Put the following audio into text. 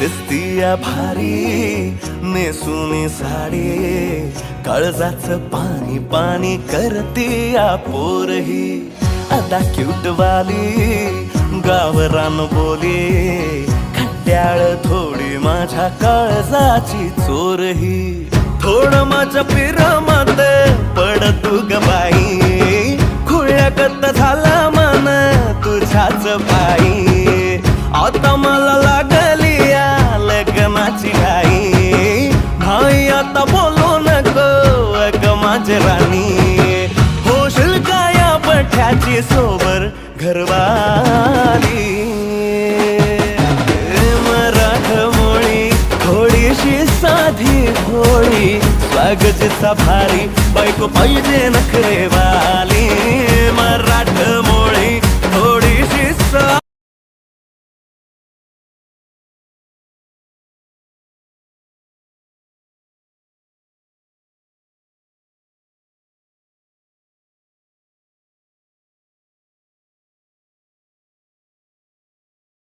दिसतीया भारी नेसूनी साडी, काळजाचं पाणी पाणी करतीया पोरही. आता क्यूट वाली गावरान बोली, खट्याळ थोडी माझ्या काळजाची चोरही. थोडं माझ्या पिरामात पड तू ग बाई, खुळ्यागत झाला मन तुझ्याच पायी. आता मला लागली या लग्नाची घाई, भाई आता बोलू नको अग माझी राणी. होशील का या पठ्याची सोबर घरवाली. मराठमोळी थोडीशी साधी भोळी, स्वागताचा भारी बायको पाहिजे नखरेवाली. मराठमोळी